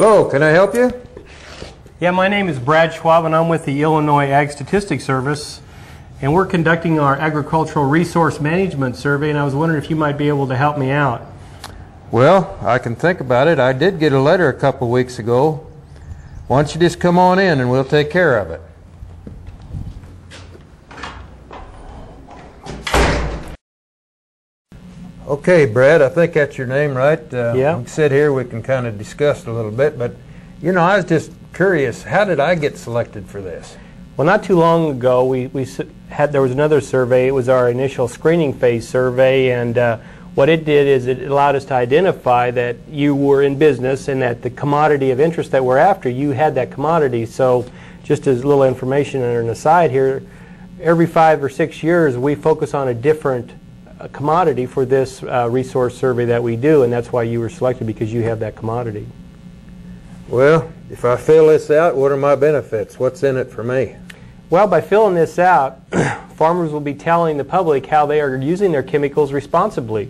Hello, can I help you? Yeah, my name is Brad Schwab, and I'm with the Illinois Ag Statistics Service, and we're conducting our Agricultural Resource Management Survey, and I was wondering if you might be able to help me out. Well, I can think about it. I did get a letter a couple weeks ago. Why don't you just come on in and we'll take care of it. Okay, Brad, I think that's your name, right? Yeah. We can sit here, we can kind of discuss it a little bit, but you know, I was just curious, how did I get selected for this? Well, not too long ago, there was another survey. It was our initial screening phase survey, and what it did is it allowed us to identify that you were in business and that the commodity of interest that we're after, you had that commodity. So just as a little information and an aside here, every 5 or 6 years we focus on a different commodity for this resource survey that we do, and that's why you were selected, because you have that commodity. Well, if I fill this out, what are my benefits? What's in it for me? Well, by filling this out, farmers will be telling the public how they are using their chemicals responsibly.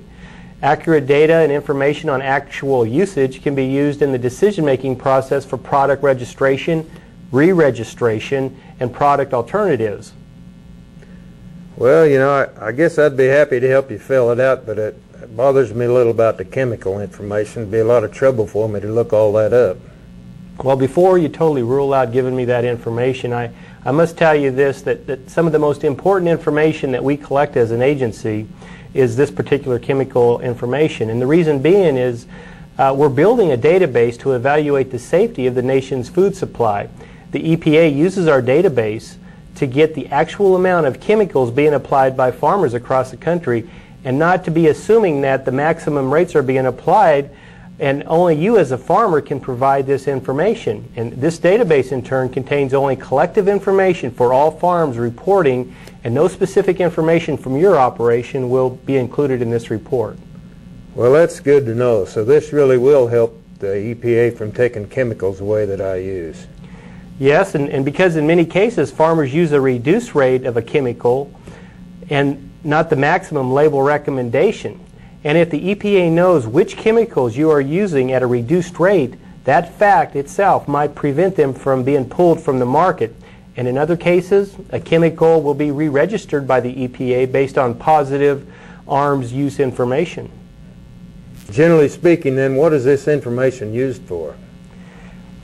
Accurate data and information on actual usage can be used in the decision-making process for product registration, re-registration, and product alternatives. Well, you know, I guess I'd be happy to help you fill it out, but it bothers me a little about the chemical information. It'd be a lot of trouble for me to look all that up. Well, before you totally rule out giving me that information, I must tell you this, that some of the most important information that we collect as an agency is this particular chemical information. And the reason being is we're building a database to evaluate the safety of the nation's food supply. The EPA uses our database to get the actual amount of chemicals being applied by farmers across the country, and not to be assuming that the maximum rates are being applied and only you as a farmer can provide this information. And this database in turn contains only collective information for all farms reporting, and no specific information from your operation will be included in this report. Well, that's good to know. So this really will help the EPA from taking chemicals away that I use. Yes, and because in many cases farmers use a reduced rate of a chemical and not the maximum label recommendation. And if the EPA knows which chemicals you are using at a reduced rate, that fact itself might prevent them from being pulled from the market. And in other cases, a chemical will be re-registered by the EPA based on positive arms use information. Generally speaking, then, what is this information used for?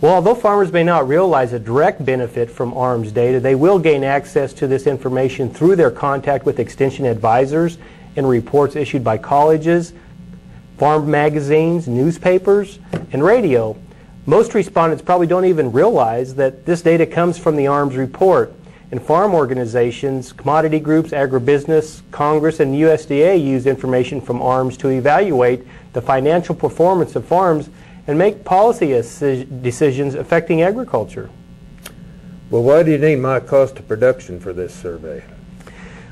Well, although farmers may not realize a direct benefit from ARMS data, they will gain access to this information through their contact with extension advisors and reports issued by colleges, farm magazines, newspapers, and radio. Most respondents probably don't even realize that this data comes from the ARMS report. And farm organizations, commodity groups, agribusiness, Congress, and USDA use information from ARMS to evaluate the financial performance of farms and make policy decisions affecting agriculture. Well, why do you need my cost of production for this survey?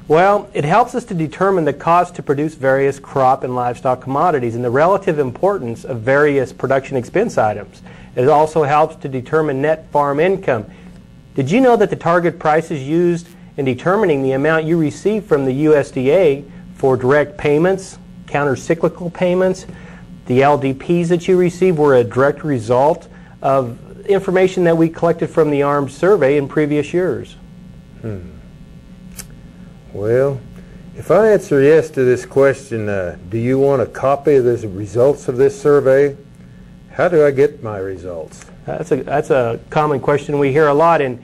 Well, it helps us to determine the cost to produce various crop and livestock commodities and the relative importance of various production expense items. It also helps to determine net farm income. Did you know that the target price is used in determining the amount you receive from the USDA for direct payments, counter-cyclical payments? The LDPs that you receive were a direct result of information that we collected from the ARMS survey in previous years. Well, if I answer yes to this question, do you want a copy of the results of this survey? How do I get my results? That's a common question we hear a lot, and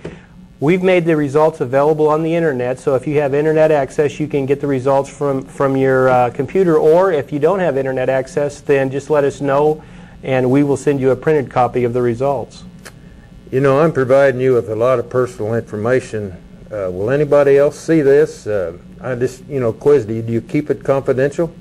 we've made the results available on the internet, so if you have internet access you can get the results from your computer, or if you don't have internet access, then just let us know and we will send you a printed copy of the results. You know, I'm providing you with a lot of personal information. Will anybody else see this? I just, quizzed you. Do you keep it confidential?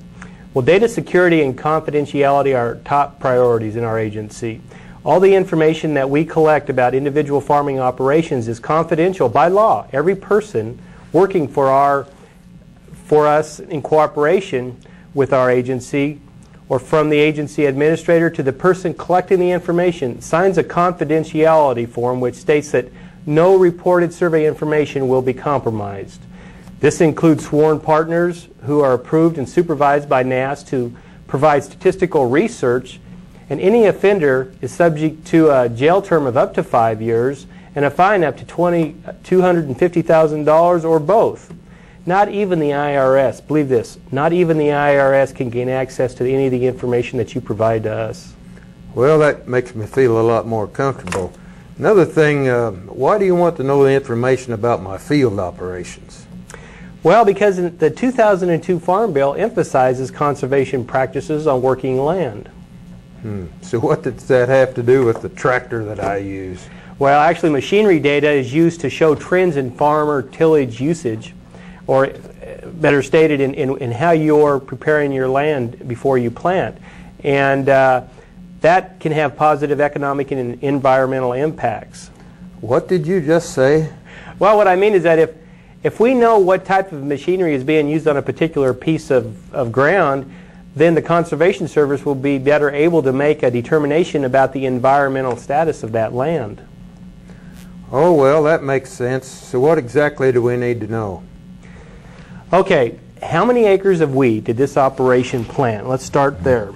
Well, data security and confidentiality are top priorities in our agency. All the information that we collect about individual farming operations is confidential by law. Every person working for us in cooperation with our agency, or from the agency administrator to the person collecting the information, signs a confidentiality form which states that no reported survey information will be compromised. This includes sworn partners who are approved and supervised by NASS to provide statistical research and any offender is subject to a jail term of up to 5 years and a fine up to $250,000 or both. Not even the IRS, believe this, not even the IRS can gain access to any of the information that you provide to us. Well, that makes me feel a lot more comfortable. Another thing, why do you want to know the information about my field operations? Well, because the 2002 Farm Bill emphasizes conservation practices on working land. So what does that have to do with the tractor that I use? Well, actually, machinery data is used to show trends in farmer tillage usage, or better stated, in how you're preparing your land before you plant. And that can have positive economic and environmental impacts. What did you just say? Well, what I mean is that if we know what type of machinery is being used on a particular piece of ground, then the Conservation Service will be better able to make a determination about the environmental status of that land. Oh, well, that makes sense. So what exactly do we need to know? Okay, how many acres of wheat did this operation plant? Let's start there.